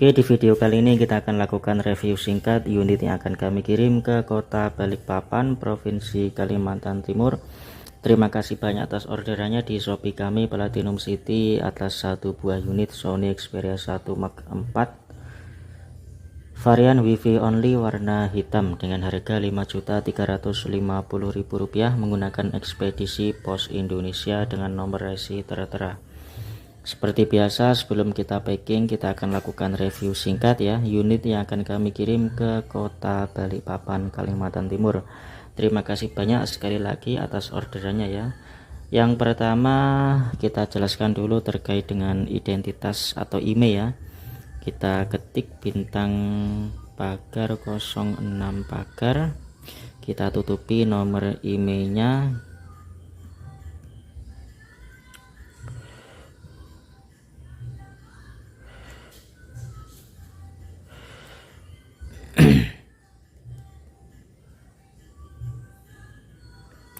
Oke, di video kali ini kita akan lakukan review singkat unit yang akan kami kirim ke kota Balikpapan, Provinsi Kalimantan Timur. Terima kasih banyak atas orderannya di Shopee kami Platinum City atas satu buah unit Sony Xperia 1 Mark 4 varian Wi-Fi only warna hitam dengan harga Rp5.350.000 menggunakan ekspedisi Pos Indonesia dengan nomor resi tertera. Seperti biasa, sebelum kita packing, kita akan lakukan review singkat ya unit yang akan kami kirim ke kota Balikpapan, Kalimantan Timur. Terima kasih banyak sekali lagi atas orderannya ya. Yang pertama kita jelaskan dulu terkait dengan identitas atau email ya. Kita ketik bintang pagar 06 pagar, kita tutupi nomor emailnya.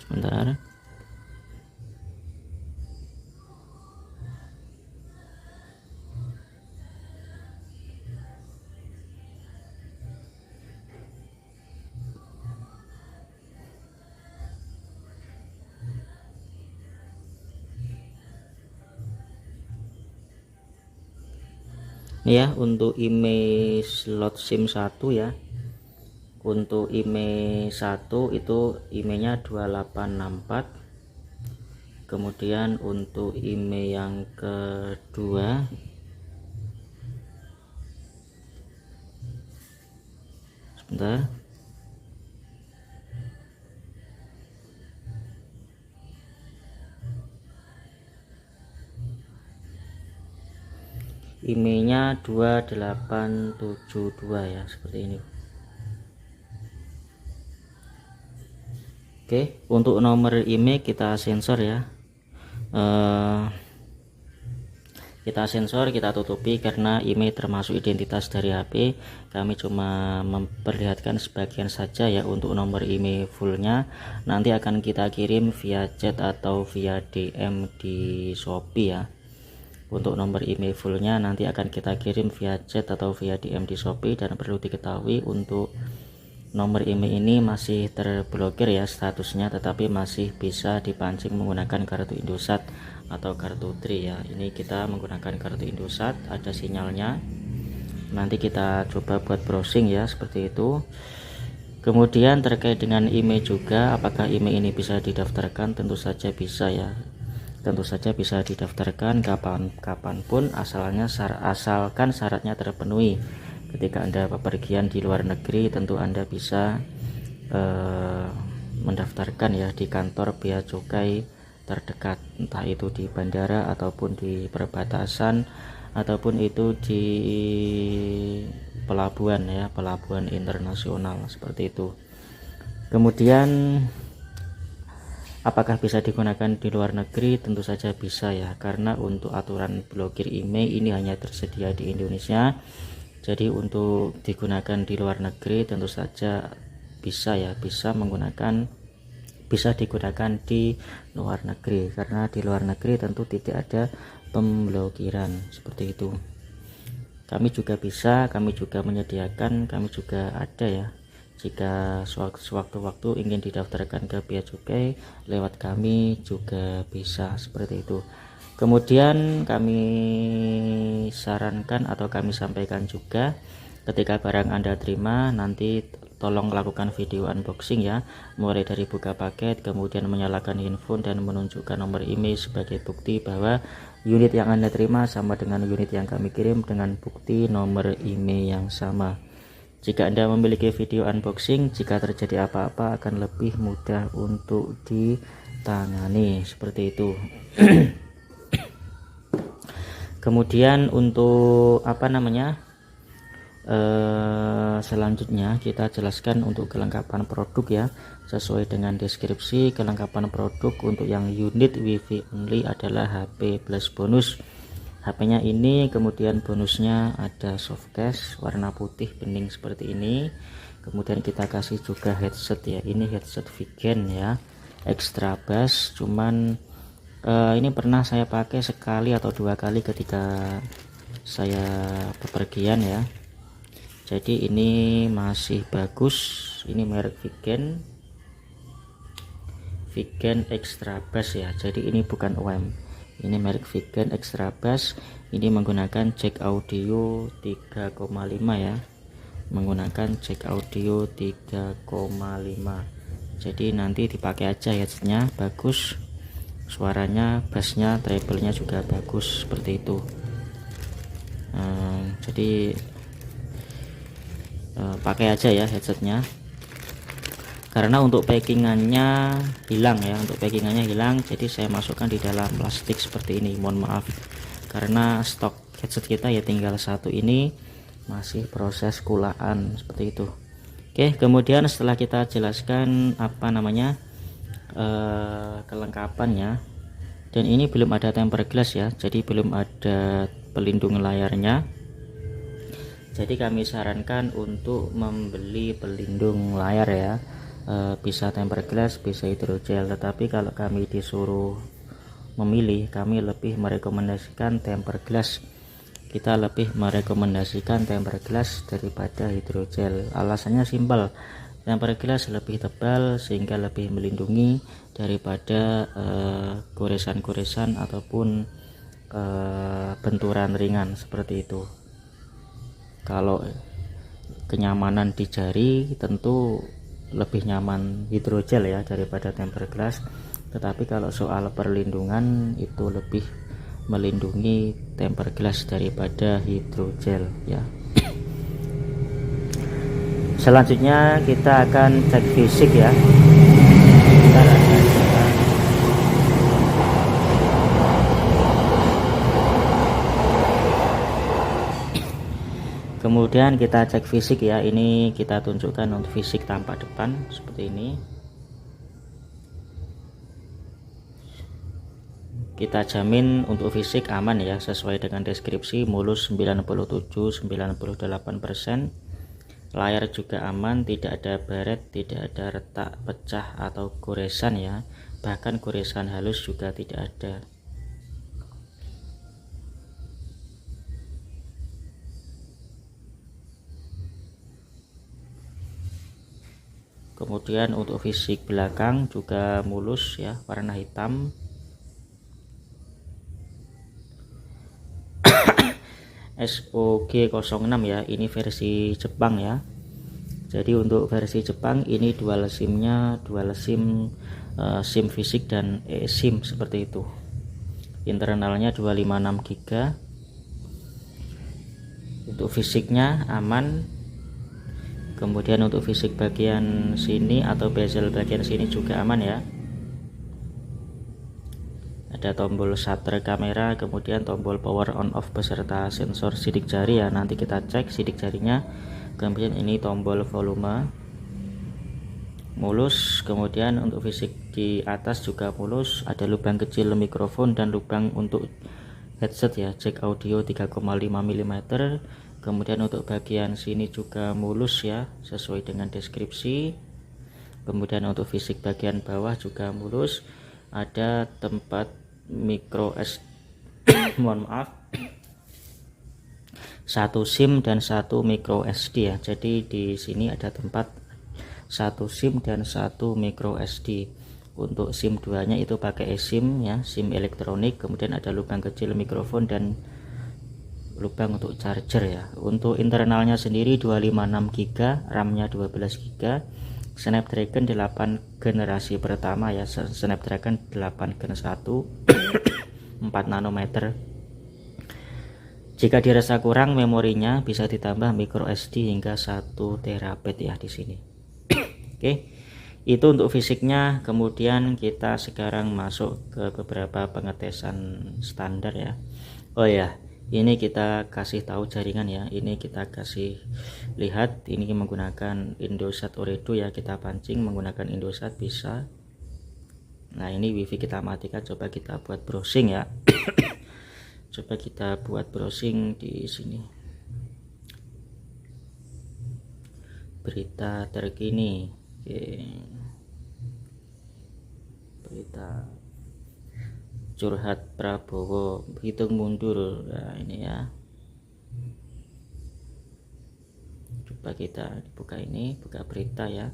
Sebentar. Ini ya untuk email slot SIM 1 ya. Untuk email 1 itu emailnya 2864. Kemudian untuk email yang kedua sebentar, emailnya 2872 ya, seperti ini. Oke, untuk nomor email kita sensor ya. Kita sensor, kita tutupi karena email termasuk identitas dari HP. Kami cuma memperlihatkan sebagian saja ya. Untuk nomor email fullnya nanti akan kita kirim via chat atau via DM di Shopee ya. Untuk nomor email fullnya nanti akan kita kirim via chat atau via DM di Shopee. Dan perlu diketahui untuk nomor email ini masih terblokir ya statusnya, tetapi masih bisa dipancing menggunakan kartu Indosat atau kartu Tri ya. Ini kita menggunakan kartu Indosat, ada sinyalnya. Nanti kita coba buat browsing ya, seperti itu. Kemudian terkait dengan email juga, apakah email ini bisa didaftarkan? Tentu saja bisa ya. Tentu saja bisa didaftarkan kapanpun asalkan syaratnya terpenuhi. Ketika Anda bepergian di luar negeri, tentu Anda bisa mendaftarkan ya di kantor bea cukai terdekat, entah itu di bandara ataupun di perbatasan ataupun itu di pelabuhan ya, pelabuhan internasional, seperti itu. Kemudian apakah bisa digunakan di luar negeri? Tentu saja bisa ya, karena untuk aturan blokir email ini hanya tersedia di Indonesia. Jadi untuk digunakan di luar negeri tentu saja bisa ya, bisa digunakan di luar negeri, karena di luar negeri tentu tidak ada pemblokiran, seperti itu. Kami juga bisa, kami juga menyediakan, kami juga ada ya. Jika sewaktu-waktu ingin didaftarkan ke bea cukai lewat kami juga bisa, seperti itu. Kemudian kami sarankan atau kami sampaikan juga, ketika barang Anda terima nanti tolong lakukan video unboxing ya, mulai dari buka paket, kemudian menyalakan handphone dan menunjukkan nomor email sebagai bukti bahwa unit yang Anda terima sama dengan unit yang kami kirim dengan bukti nomor email yang sama. Jika Anda memiliki video unboxing, jika terjadi apa-apa akan lebih mudah untuk ditangani, seperti itu. Kemudian untuk selanjutnya kita jelaskan untuk kelengkapan produk ya, sesuai dengan deskripsi. Kelengkapan produk untuk yang unit Wi-Fi only adalah HP plus bonus. HP-nya ini, kemudian bonusnya ada soft case warna putih bening seperti ini. Kemudian kita kasih juga headset ya, ini headset vegan ya, extra bass. Cuman ini pernah saya pakai sekali atau dua kali ketika saya bepergian ya. Jadi ini masih bagus, ini merek Vigen Extra Bass ya. Jadi ini bukan OEM, ini merek Vigen Extra Bass. Ini menggunakan jack audio 3,5 ya, menggunakan jack audio 3,5. jadi nanti dipakai aja headsetnya, bagus suaranya, bassnya, treble-nya juga bagus seperti itu. Jadi pakai aja ya headsetnya, karena untuk packingannya hilang ya, jadi saya masukkan di dalam plastik seperti ini. Mohon maaf karena stok headset kita ya tinggal satu ini, masih proses kulaan seperti itu. Oke, kemudian setelah kita jelaskan apa namanya kelengkapannya, dan ini belum ada tempered glass ya, jadi belum ada pelindung layarnya. Jadi kami sarankan untuk membeli pelindung layar ya, bisa tempered glass, bisa hidrogel. Tetapi kalau kami disuruh memilih, kami lebih merekomendasikan tempered glass. Kita lebih merekomendasikan tempered glass daripada hidrogel. Alasannya simpel, tempered glass lebih tebal sehingga lebih melindungi daripada goresan-goresan ataupun benturan ringan seperti itu. Kalau kenyamanan di jari tentu lebih nyaman hidrogel ya daripada tempered glass, tetapi kalau soal perlindungan itu lebih melindungi tempered glass daripada hidrogel ya. Selanjutnya kita akan cek fisik ya. Kemudian kita cek fisik ya. Ini kita tunjukkan untuk fisik tampak depan seperti ini. Kita jamin untuk fisik aman ya, sesuai dengan deskripsi, mulus 97-98%. Layar juga aman, tidak ada baret, tidak ada retak, pecah atau goresan ya, bahkan goresan halus juga tidak ada. Kemudian untuk fisik belakang juga mulus ya, warna hitam. SOG06 ya, ini versi Jepang ya. Jadi untuk versi Jepang ini dual SIM-nya, SIM fisik dan eSIM seperti itu. Internalnya 256 GB. Untuk fisiknya aman. Kemudian untuk fisik bagian sini atau bezel bagian sini juga aman ya. Ada tombol shutter kamera, kemudian tombol power on off beserta sensor sidik jari ya, nanti kita cek sidik jarinya. Kemudian ini tombol volume, mulus. Kemudian untuk fisik di atas juga mulus, ada lubang kecil mikrofon dan lubang untuk headset ya, jack audio 3,5 mm. Kemudian untuk bagian sini juga mulus ya, sesuai dengan deskripsi. Kemudian untuk fisik bagian bawah juga mulus, ada tempat micro SD mohon maaf, satu SIM dan satu micro SD ya. Jadi di sini ada tempat satu SIM dan satu micro SD. Untuk SIM 2 nya itu pakai eSIM ya, SIM elektronik. Kemudian ada lubang kecil mikrofon dan lubang untuk charger ya. Untuk internalnya sendiri 256 GB, RAM-nya 12 GB, Snapdragon 8 generasi pertama ya, Snapdragon 8 Gen 1 4 nanometer. Jika dirasa kurang memorinya bisa ditambah micro SD hingga 1 TB ya di sini. Oke, itu untuk fisiknya. Kemudian kita sekarang masuk ke beberapa pengetesan standar ya. Oh ya, ini kita kasih tahu jaringan ya, ini kita kasih lihat, ini menggunakan Indosat Ooredoo ya, kita pancing menggunakan Indosat bisa. Nah ini wifi kita matikan, coba kita buat browsing ya. Coba kita buat browsing di sini, berita terkini. Oke, berita curhat Prabowo hitung mundur. Nah ini ya, coba kita buka ini, buka berita ya.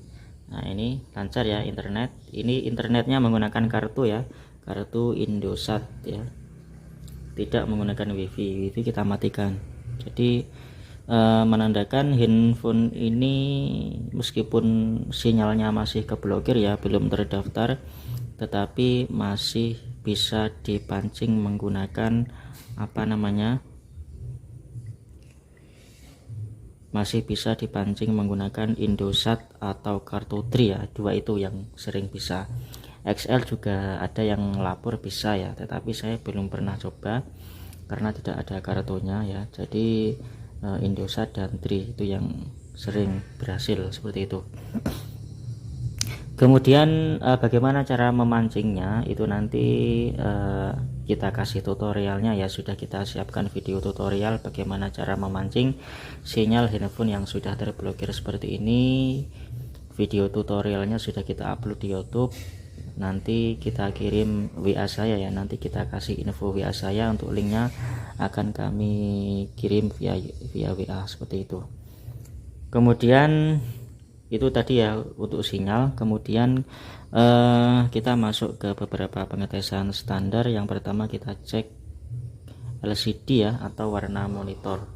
Nah ini lancar ya internet, ini internetnya menggunakan kartu ya, kartu Indosat ya, tidak menggunakan wifi kita matikan. Jadi menandakan handphone ini meskipun sinyalnya masih keblokir ya, belum terdaftar, tetapi masih bisa dipancing menggunakan apa namanya, masih bisa dipancing menggunakan Indosat atau kartu Tri ya, dua itu yang sering bisa. XL juga ada yang lapor bisa ya, tetapi saya belum pernah coba karena tidak ada kartunya ya. Jadi Indosat dan Tri itu yang sering berhasil seperti itu. Kemudian bagaimana cara memancingnya itu nanti kita kasih tutorialnya ya, sudah kita siapkan video tutorial bagaimana cara memancing sinyal handphone yang sudah terblokir seperti ini. Video tutorialnya sudah kita upload di YouTube, nanti kita kirim WA saya ya, nanti kita kasih info WA saya, untuk linknya akan kami kirim via WA seperti itu. Kemudian itu tadi ya untuk sinyal. Kemudian kita masuk ke beberapa pengetesan standar. Yang pertama kita cek LCD ya, atau warna monitor.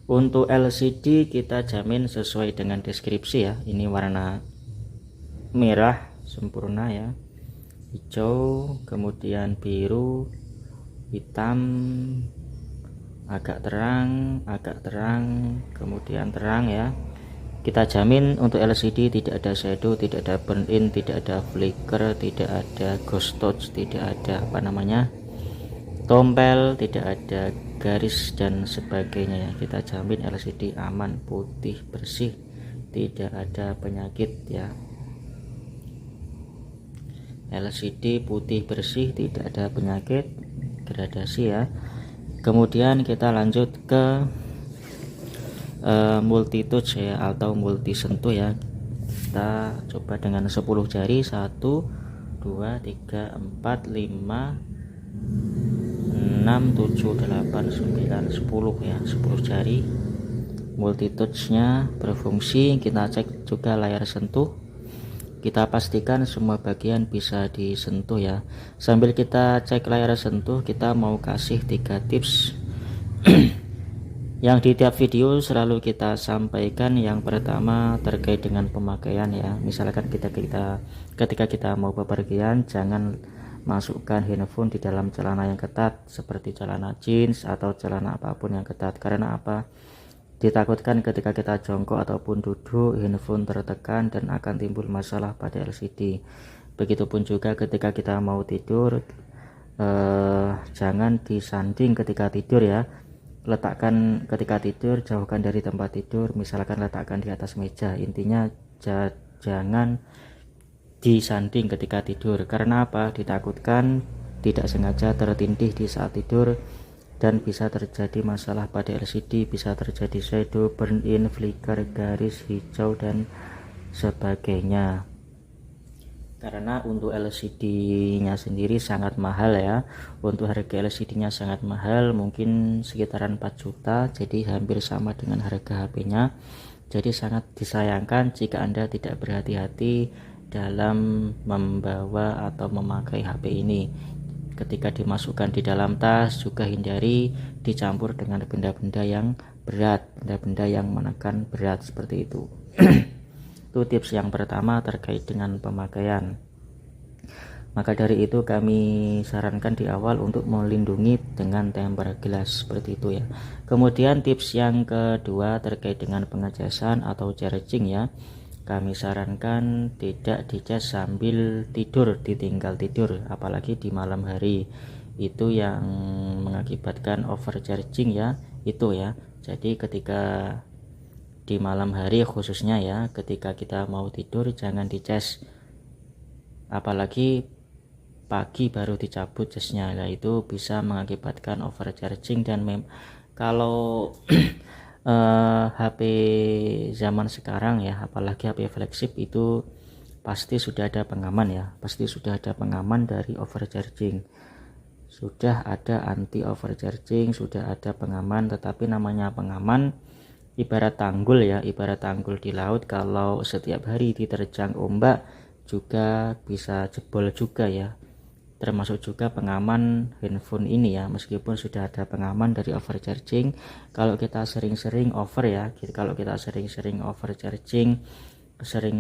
Untuk LCD kita jamin sesuai dengan deskripsi ya, ini warna merah sempurna ya, hijau, kemudian biru, hitam, agak terang, kemudian terang ya. Kita jamin untuk LCD tidak ada shadow, tidak ada burn in, tidak ada flicker, tidak ada ghost touch, tidak ada apa namanya, tompel, tidak ada garis dan sebagainya ya. Kita jamin LCD aman, putih, bersih, tidak ada penyakit ya. LCD putih bersih, tidak ada penyakit, gradasi ya. Kemudian kita lanjut ke multi touch ya, atau multi sentuh ya. Kita coba dengan 10 jari, 1 2 3 4 5 6 7 8 9 10 ya, 10 jari multi touchnya berfungsi. Kita cek juga layar sentuh, kita pastikan semua bagian bisa disentuh ya. Sambil kita cek layar sentuh, kita mau kasih 3 tips yang di tiap video selalu kita sampaikan. Yang pertama terkait dengan pemakaian ya, misalkan ketika kita mau bepergian, jangan masukkan handphone di dalam celana yang ketat seperti celana jeans atau celana apapun yang ketat. Karena apa? Ditakutkan ketika kita jongkok ataupun duduk, handphone tertekan dan akan timbul masalah pada LCD. Begitupun juga ketika kita mau tidur, jangan disanding ketika tidur ya. Letakkan ketika tidur, jauhkan dari tempat tidur, misalkan letakkan di atas meja. Intinya jangan disanding ketika tidur. Karena apa? Ditakutkan tidak sengaja tertindih di saat tidur dan bisa terjadi masalah pada LCD, bisa terjadi shadow, burn in, flicker, garis hijau dan sebagainya. Karena untuk LCD nya sendiri sangat mahal ya, untuk harga LCD nya sangat mahal, mungkin sekitaran 4 juta, jadi hampir sama dengan harga HP nya. Jadi sangat disayangkan jika Anda tidak berhati-hati dalam membawa atau memakai HP ini. Ketika dimasukkan di dalam tas, juga hindari dicampur dengan benda-benda yang berat, benda-benda yang menekan berat seperti itu. Itu tips yang pertama terkait dengan pemakaian. Maka dari itu kami sarankan di awal untuk melindungi dengan tempered glass seperti itu ya. Kemudian tips yang kedua terkait dengan pengecasan atau charging ya. Kami sarankan tidak dicas sambil tidur, ditinggal tidur, apalagi di malam hari. Itu yang mengakibatkan overcharging ya, itu ya. Jadi ketika di malam hari khususnya ya, ketika kita mau tidur jangan dicas, apalagi pagi baru dicabut casnya. Nah, itu bisa mengakibatkan overcharging. Dan kalau HP zaman sekarang ya, apalagi HP flagship, itu pasti sudah ada pengaman ya, pasti sudah ada pengaman dari overcharging, sudah ada anti overcharging, sudah ada pengaman. Tetapi namanya pengaman ibarat tanggul ya, ibarat tanggul di laut. Kalau setiap hari diterjang ombak juga bisa jebol juga ya, termasuk juga pengaman handphone ini ya. Meskipun sudah ada pengaman dari overcharging, kalau kita sering-sering over ya, kalau kita sering-sering overcharging, sering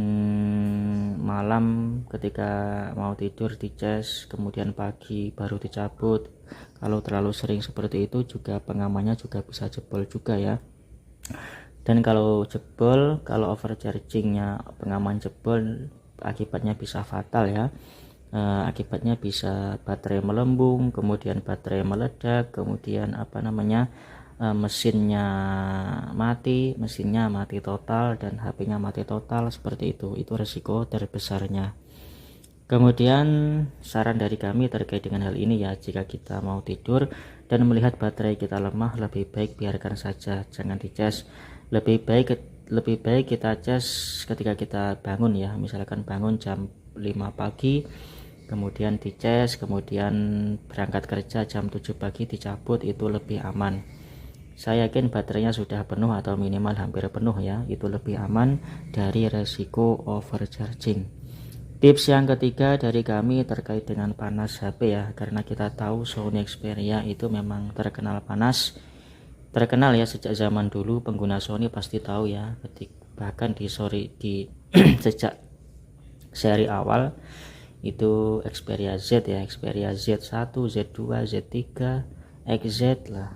malam ketika mau tidur dicas, kemudian pagi baru dicabut, kalau terlalu sering seperti itu juga pengamannya juga bisa jebol juga ya. Dan kalau jebol, kalau overchargingnya pengaman jebol, akibatnya bisa fatal ya. Akibatnya bisa baterai melembung, kemudian baterai meledak, kemudian mesinnya mati total, dan HP-nya mati total. Seperti itu resiko terbesarnya. Kemudian saran dari kami terkait dengan hal ini ya, jika kita mau tidur dan melihat baterai kita lemah, lebih baik biarkan saja, jangan dicas. Lebih baik kita cas ketika kita bangun ya, misalkan bangun jam 5 pagi, kemudian dicas, kemudian berangkat kerja jam 7 pagi dicabut, itu lebih aman. Saya yakin baterainya sudah penuh atau minimal hampir penuh ya, itu lebih aman dari resiko overcharging. Tips yang ketiga dari kami terkait dengan panas HP ya, karena kita tahu Sony Xperia itu memang terkenal panas, terkenal ya sejak zaman dulu. Pengguna Sony pasti tahu ya, bahkan di sejak seri awal itu Xperia Z ya, Xperia Z1, Z2, Z3, XZ lah,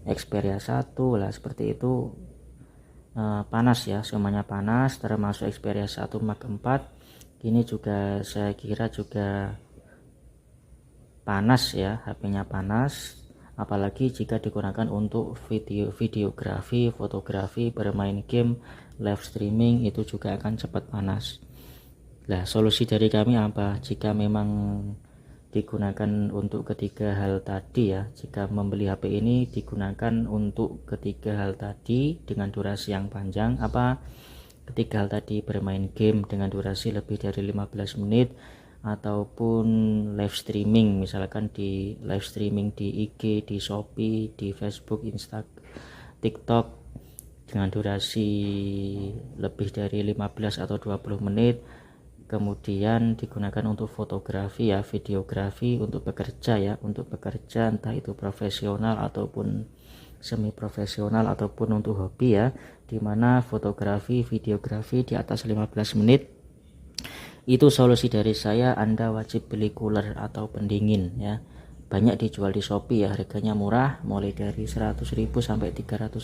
Xperia 1 lah, seperti itu. Panas ya, semuanya panas, termasuk Xperia 1 Mark 4 ini juga saya kira juga panas ya, HP-nya panas, apalagi jika digunakan untuk videografi, fotografi, bermain game, live streaming, itu juga akan cepat panas. Nah, solusi dari kami apa? Jika memang digunakan untuk ketiga hal tadi ya, jika membeli HP ini digunakan untuk ketiga hal tadi dengan durasi yang panjang, ketiga hal tadi: bermain game dengan durasi lebih dari 15 menit, ataupun live streaming, misalkan di live streaming di IG, di Shopee, di Facebook, Instagram, TikTok dengan durasi lebih dari 15 atau 20 menit. Kemudian digunakan untuk fotografi ya, videografi, untuk bekerja ya, entah itu profesional ataupun semi profesional ataupun untuk hobi ya, dimana fotografi, videografi di atas 15 menit. Itu solusi dari saya. Anda wajib beli cooler atau pendingin ya, banyak dijual di Shopee ya, harganya murah, mulai dari 100.000 sampai 300.000.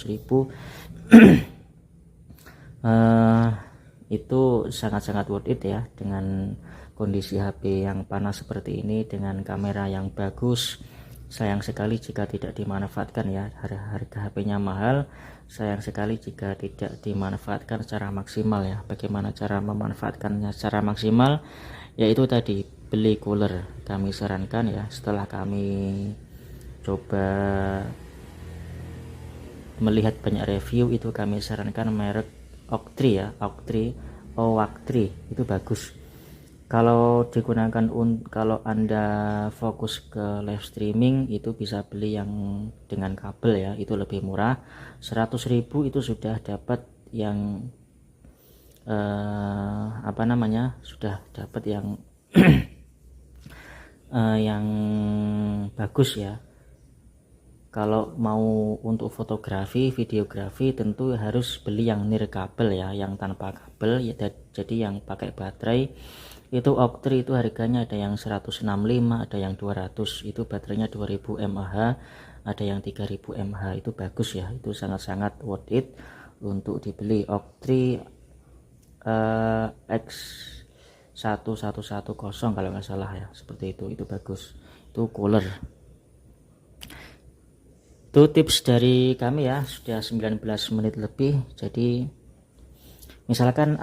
Itu sangat-sangat worth it ya, dengan kondisi HP yang panas seperti ini, dengan kamera yang bagus. Sayang sekali jika tidak dimanfaatkan ya, harga HP-nya mahal, sayang sekali jika tidak dimanfaatkan secara maksimal ya. Bagaimana cara memanfaatkannya secara maksimal? Yaitu tadi, beli cooler. Kami sarankan ya, setelah kami coba melihat banyak review, itu kami sarankan merek Octree ya, Octree itu bagus. Kalau digunakan kalau Anda fokus ke live streaming, itu bisa beli yang dengan kabel ya, itu lebih murah. 100.000 itu sudah dapat yang sudah dapat yang yang bagus ya. Kalau mau untuk fotografi, videografi, tentu harus beli yang nirkabel ya, yang tanpa kabel ya, jadi yang pakai baterai. Itu Octree itu harganya ada yang 165, ada yang 200, itu baterainya 2000 mAh, ada yang 3000 mAh. Itu bagus ya, itu sangat-sangat worth it untuk dibeli. Octree X1110 kalau nggak salah ya, seperti itu bagus. Itu cooler. Itu tips dari kami ya, sudah 19 menit lebih. Jadi misalkan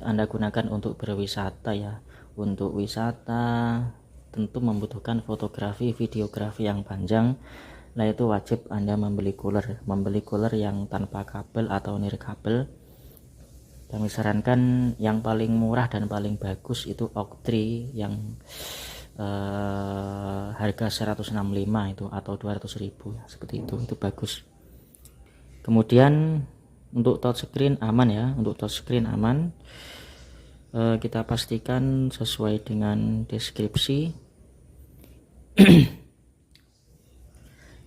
Anda gunakan untuk berwisata ya, untuk wisata tentu membutuhkan fotografi, videografi yang panjang. Nah, itu wajib Anda membeli cooler yang tanpa kabel atau nirkabel. Kami sarankan yang paling murah dan paling bagus itu Octree yang harga 165 itu, atau 200.000 ya, seperti itu bagus. Kemudian untuk touchscreen aman ya, untuk touchscreen aman. Kita pastikan sesuai dengan deskripsi.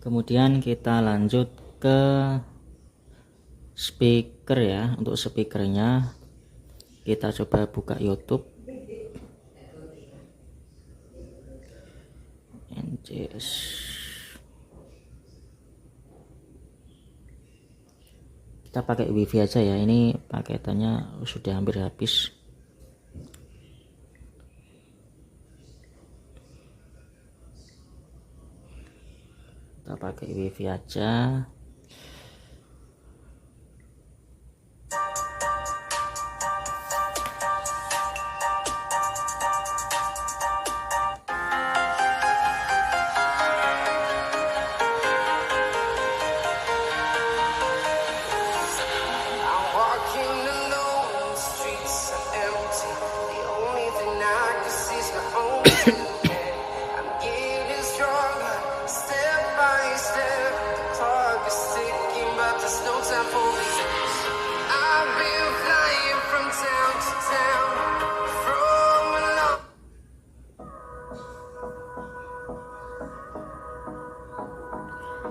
Kemudian kita lanjut ke speaker ya. Untuk speakernya kita coba buka YouTube. NCS. Kita pakai wifi aja ya, ini paketannya sudah hampir habis. Kita pakai wifi aja.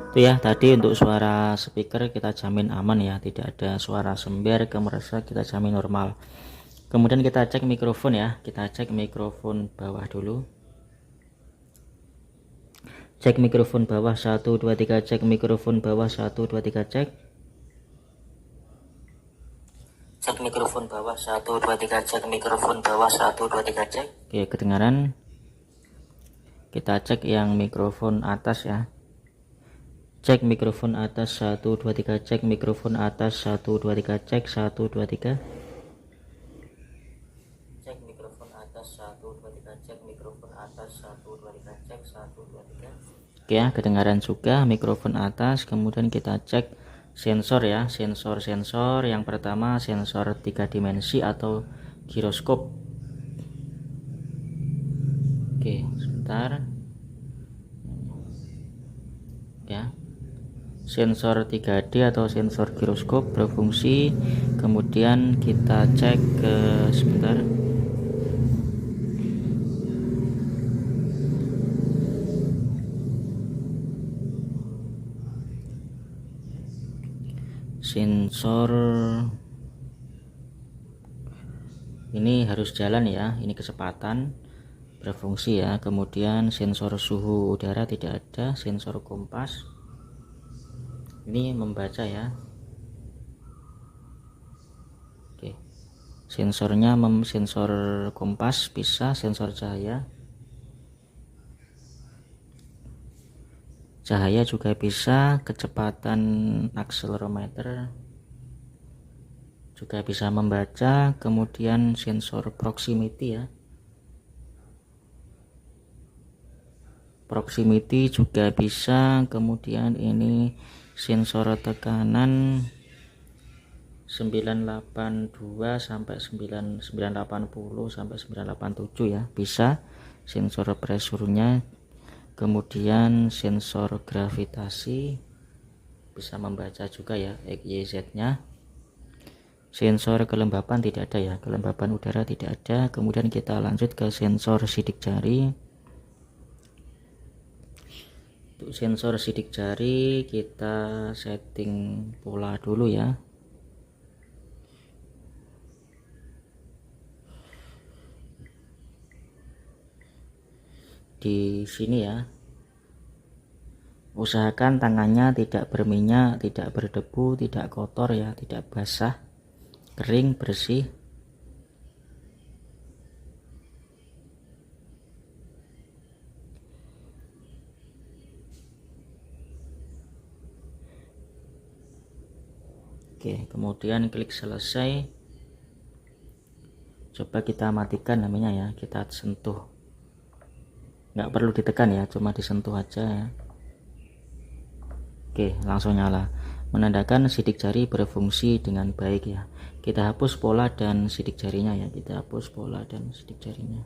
Itu ya, tadi untuk suara speaker kita jamin aman ya, tidak ada suara sember, kompresor kita jamin normal. Kemudian kita cek mikrofon ya, kita cek mikrofon bawah dulu. Cek mikrofon bawah 1 2 3, cek mikrofon bawah 1 2 3, cek. Cek mikrofon bawah 1 2 3, cek mikrofon bawah 1 2 3, cek. Oke, kedengaran. Kita cek yang mikrofon atas ya. Cek mikrofon atas 1 2 3, cek mikrofon atas 1 2 3, cek 1 2 3. Cek mikrofon atas 1 2 3, cek mikrofon atas 1 2 3, cek 1 2 3. Oke ya, kedengaran juga mikrofon atas. Kemudian kita cek sensor ya, sensor yang pertama sensor 3 dimensi atau giroskop. Oke, sebentar ya. Sensor 3D atau sensor giroskop berfungsi. Kemudian kita cek ke sebentar. Sensor ini harus jalan ya, ini kecepatan berfungsi ya. Kemudian sensor suhu udara tidak ada, sensor kompas ini membaca ya. Oke, sensornya sensor kompas bisa, sensor cahaya juga bisa, kecepatan akselerometer juga bisa membaca. Kemudian sensor proximity ya, proximity juga bisa. Kemudian ini sensor tekanan 982 sampai 980 sampai 987 ya, bisa. Sensor presurnya, kemudian sensor gravitasi bisa membaca juga ya, XYZ nya. Sensor kelembapan tidak ada ya, kelembapan udara tidak ada. Kemudian kita lanjut ke sensor sidik jari. Untuk sensor sidik jari kita setting pola dulu ya. Di sini ya, usahakan tangannya tidak berminyak, tidak berdebu, tidak kotor ya, tidak basah, kering, bersih. Oke, kemudian klik selesai. Coba kita matikan namanya ya, kita sentuh, nggak perlu ditekan ya, cuma disentuh aja ya. Oke, langsung nyala, menandakan sidik jari berfungsi dengan baik ya. Kita hapus pola dan sidik jarinya ya, kita hapus pola dan sidik jarinya.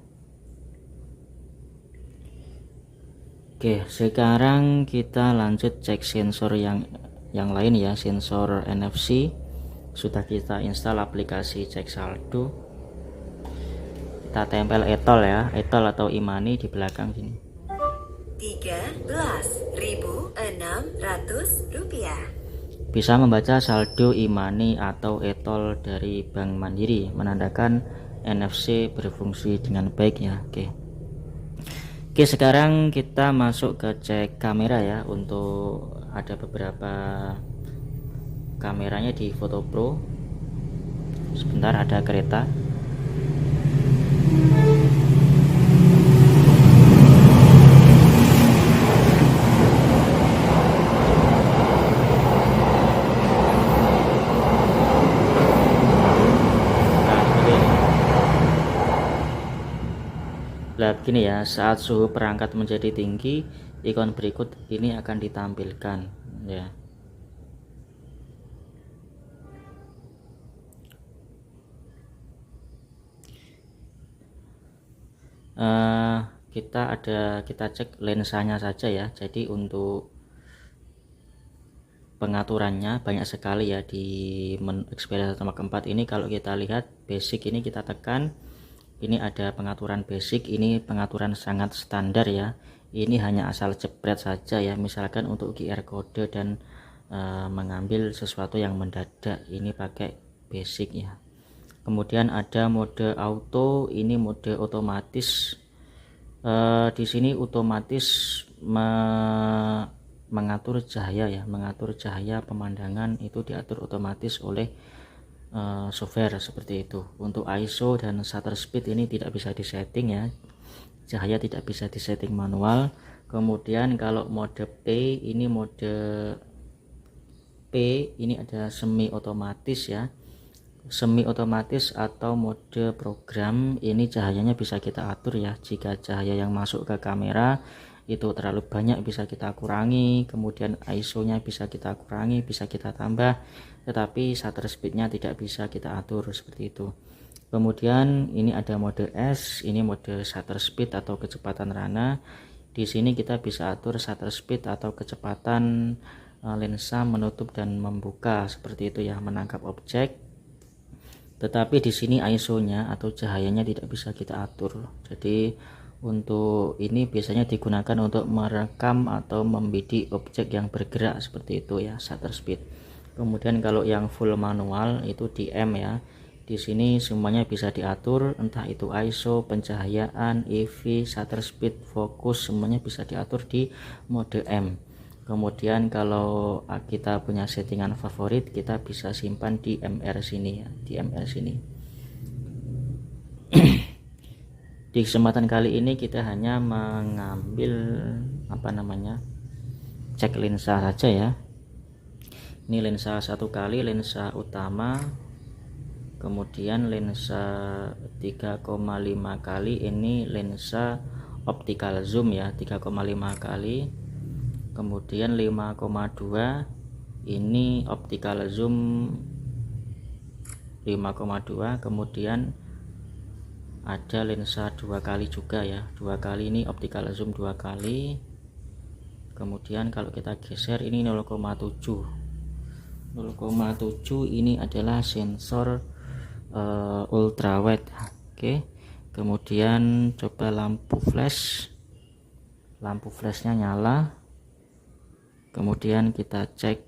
Oke, sekarang kita lanjut cek sensor yang yang lain ya, sensor NFC. Sudah kita install aplikasi cek saldo. Kita tempel etol ya, etol atau e-money di belakang sini. 13.600 rupiah. Bisa membaca saldo e-money atau etol dari Bank Mandiri, menandakan NFC berfungsi dengan baik ya. Oke, sekarang kita masuk ke cek kamera ya. Untuk ada beberapa kameranya di Foto Pro. Sebentar, ada kereta. Nah, begini ya, saat suhu perangkat menjadi tinggi, ikon berikut ini akan ditampilkan ya. Kita cek lensanya saja ya. Jadi untuk pengaturannya banyak sekali ya di menu Xperia 1 Mark 4 ini. Kalau kita lihat basic ini, kita tekan ini ada pengaturan basic, ini pengaturan sangat standar ya. Ini hanya asal jepret saja ya, misalkan untuk QR code dan mengambil sesuatu yang mendadak, ini pakai basic ya. Kemudian ada mode auto, ini mode otomatis. Di sini otomatis mengatur cahaya ya, mengatur cahaya pemandangan itu diatur otomatis oleh software seperti itu. Untuk ISO dan shutter speed ini tidak bisa disetting ya, cahaya tidak bisa disetting manual. Kemudian kalau mode P, ini mode P ini ada semi otomatis ya, semi otomatis atau mode program. Ini cahayanya bisa kita atur ya, jika cahaya yang masuk ke kamera itu terlalu banyak bisa kita kurangi, kemudian ISO nya bisa kita kurangi, bisa kita tambah, tetapi shutter speednya tidak bisa kita atur seperti itu. Kemudian ini ada mode S, ini mode shutter speed atau kecepatan rana. Di sini kita bisa atur shutter speed atau kecepatan lensa menutup dan membuka seperti itu ya, menangkap objek. Tetapi di sini ISO nya atau cahayanya tidak bisa kita atur. Jadi untuk ini biasanya digunakan untuk merekam atau membidik objek yang bergerak seperti itu ya, shutter speed. Kemudian kalau yang full manual itu di M ya. Di sini semuanya bisa diatur, entah itu ISO, pencahayaan, EV, shutter speed, fokus, semuanya bisa diatur di mode M. Kemudian kalau kita punya settingan favorit, kita bisa simpan di MR sini ya, di MR sini. Di kesempatan kali ini kita hanya mengambil cek lensa saja ya. Ini lensa 1 kali, lensa utama, kemudian lensa 3,5 kali, ini lensa optical zoom ya, 3,5 kali, kemudian 5,2 ini optical zoom 5,2, kemudian ada lensa 2 kali juga ya, 2 kali, ini optical zoom 2 kali. Kemudian kalau kita geser ini 0,7 ini adalah sensor ultrawide. Oke. Kemudian coba lampu flashnya nyala. Kemudian kita cek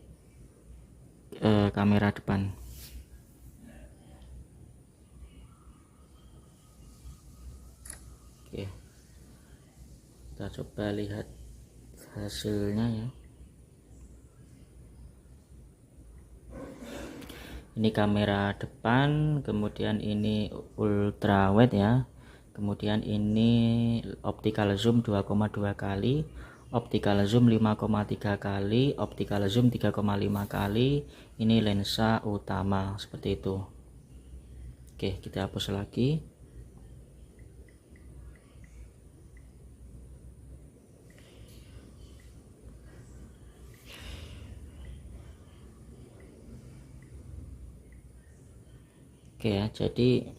kamera depan. Oke, kita coba lihat hasilnya ya. Ini kamera depan, kemudian ini ultrawide ya, kemudian ini optical zoom 2,2 kali, optical zoom 5,3 kali, optical zoom 3,5 kali. Ini lensa utama seperti itu. Oke, kita hapus lagi. Oke ya, jadi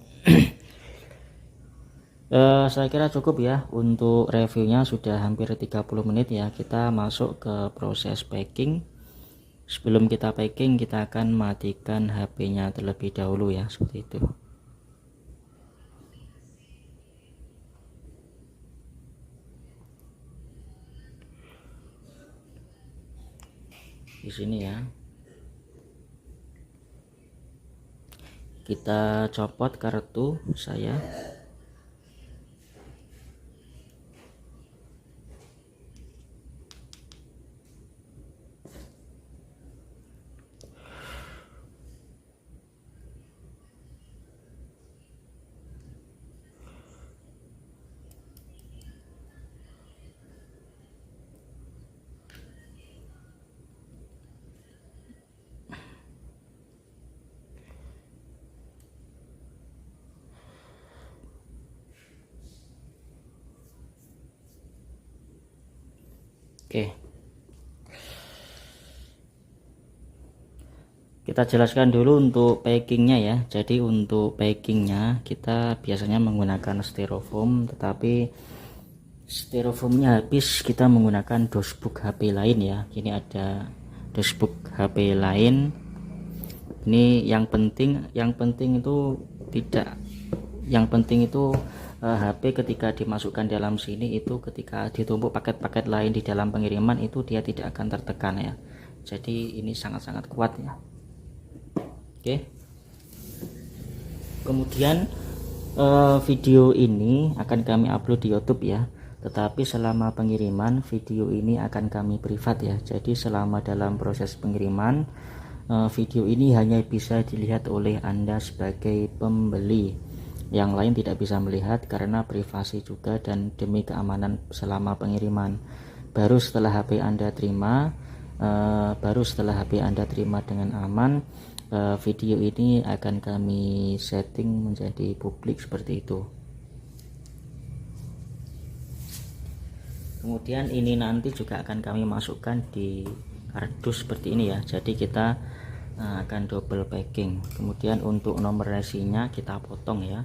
saya kira cukup ya untuk reviewnya, sudah hampir 30 menit ya. Kita masuk ke proses packing. Sebelum kita packing, kita akan matikan HP-nya terlebih dahulu ya, seperti itu. Di sini ya. Kita copot kartu saya. Oke, kita jelaskan dulu untuk packingnya ya. Jadi untuk packingnya kita biasanya menggunakan styrofoam, tetapi styrofoamnya habis, kita menggunakan dosbook HP lain ya. Ini ada dosbook HP lain. Ini yang penting itu tidak, yang penting itu HP ketika dimasukkan dalam sini itu ketika ditumpuk paket-paket lain di dalam pengiriman itu dia tidak akan tertekan ya. Jadi ini sangat-sangat kuat ya. Oke. Kemudian video ini akan kami upload di YouTube ya. Tetapi selama pengiriman video ini akan kami privat ya. Jadi selama dalam proses pengiriman video ini hanya bisa dilihat oleh Anda sebagai pembeli. Yang lain tidak bisa melihat karena privasi juga dan demi keamanan selama pengiriman. Baru setelah HP Anda terima, dengan aman, video ini akan kami setting menjadi publik seperti itu. Kemudian ini nanti juga akan kami masukkan di kardus seperti ini ya. Jadi kita akan double packing. Kemudian untuk nomor resinya kita potong ya.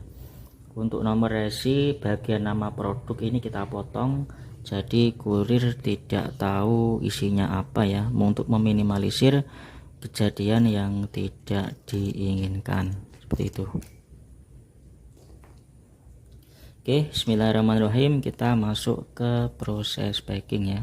Untuk nomor resi bagian nama produk ini kita potong, jadi kurir tidak tahu isinya apa ya, untuk meminimalisir kejadian yang tidak diinginkan seperti itu. Oke, bismillahirrahmanirrahim, kita masuk ke proses packing ya.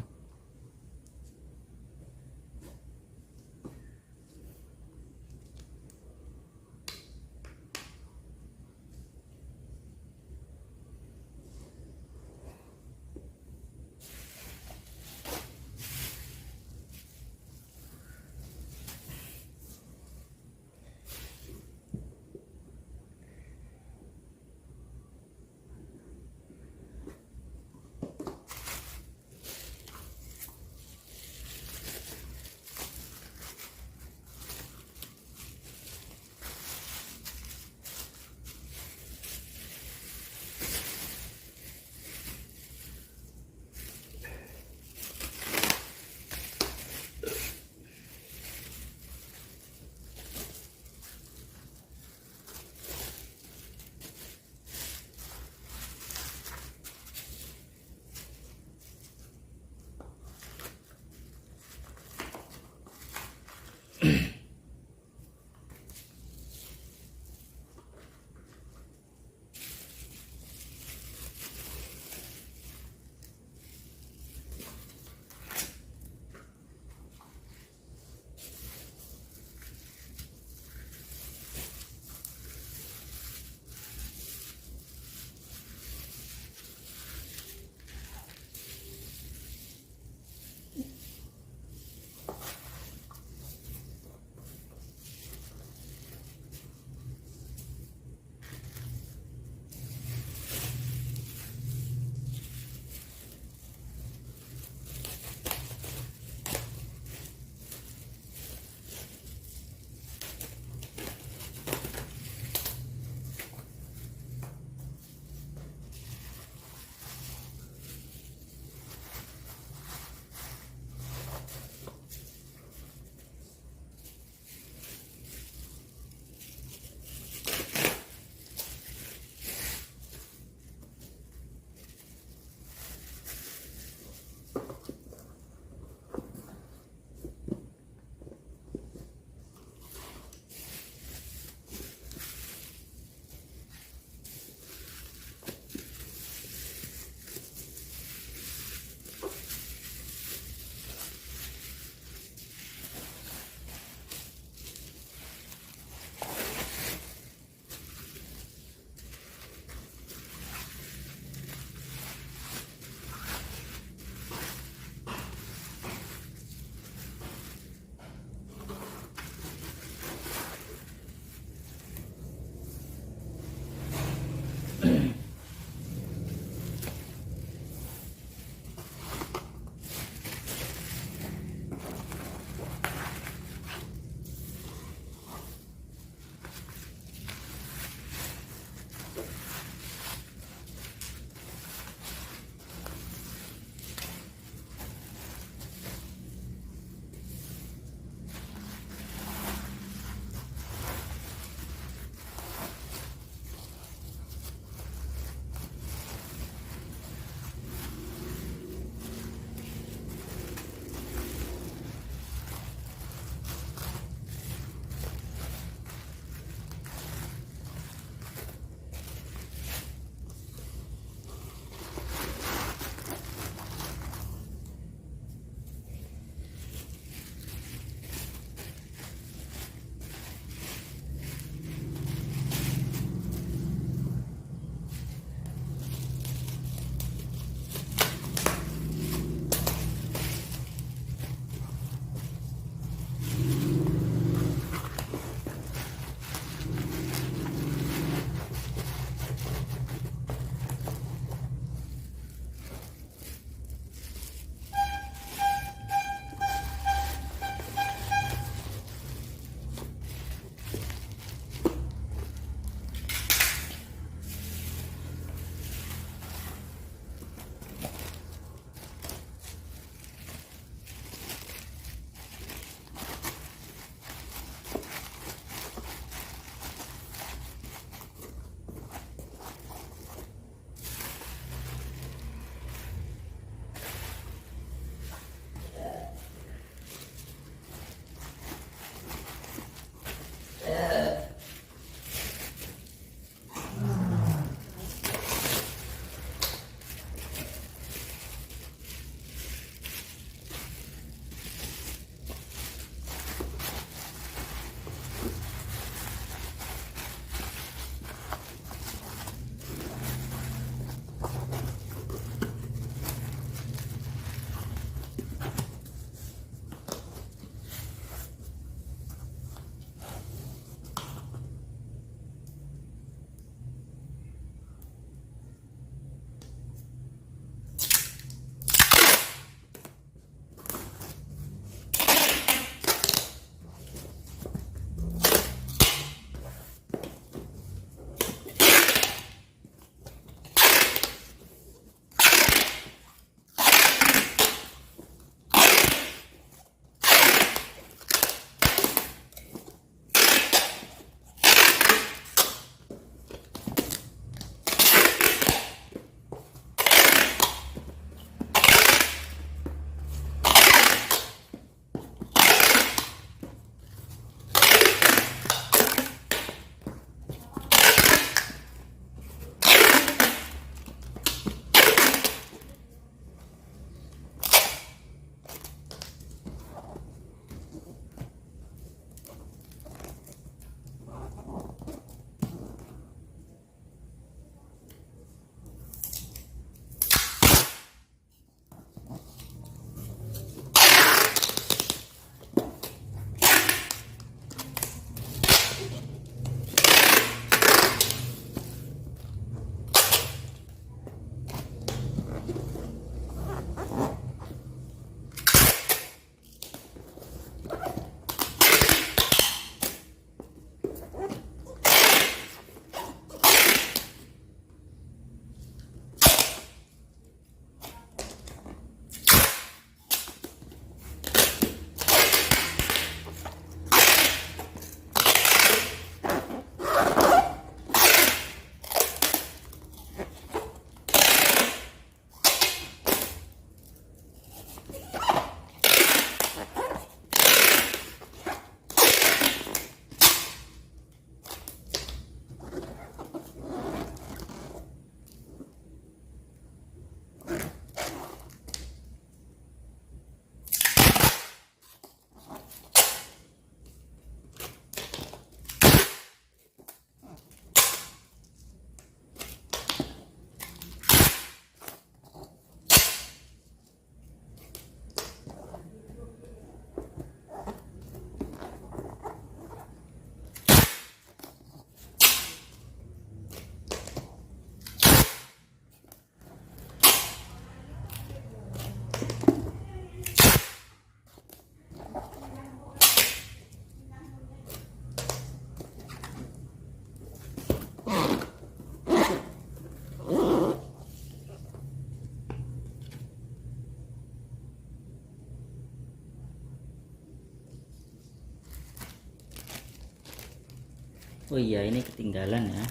Oh iya, ini ketinggalan ya,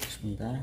sebentar.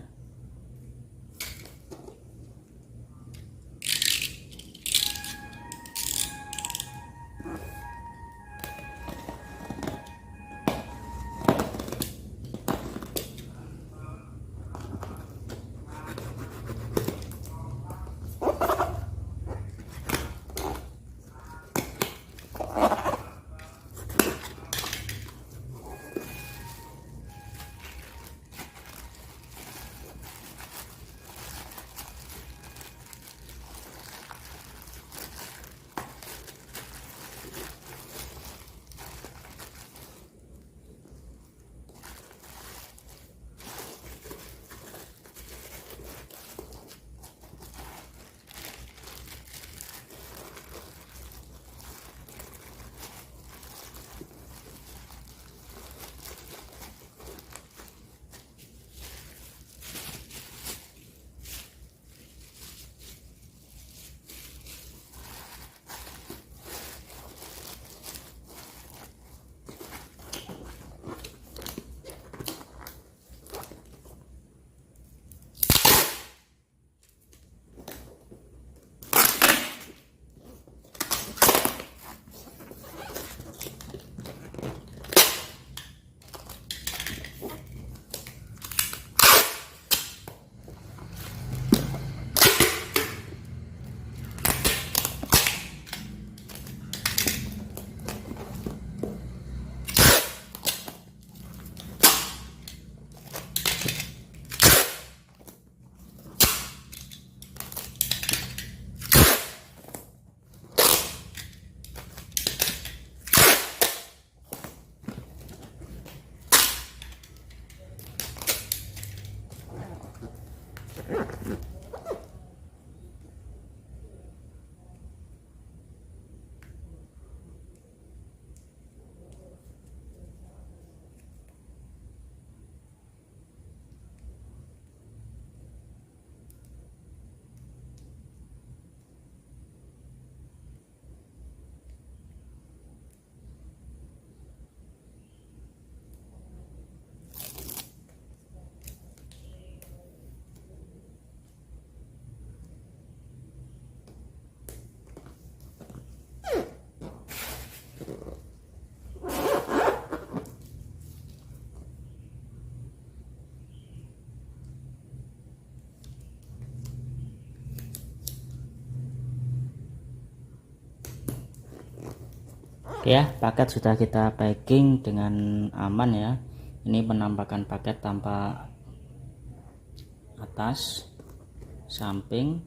Oke ya, paket sudah kita packing dengan aman ya. Ini penampakan paket tanpa atas, samping,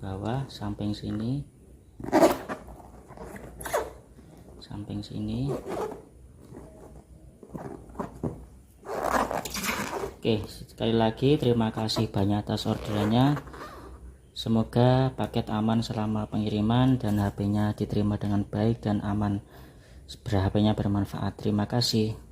bawah, samping sini, samping sini. Oke, sekali lagi terima kasih banyak atas orderannya. Semoga paket aman selama pengiriman dan HP-nya diterima dengan baik dan aman. HP-nya bermanfaat. Terima kasih.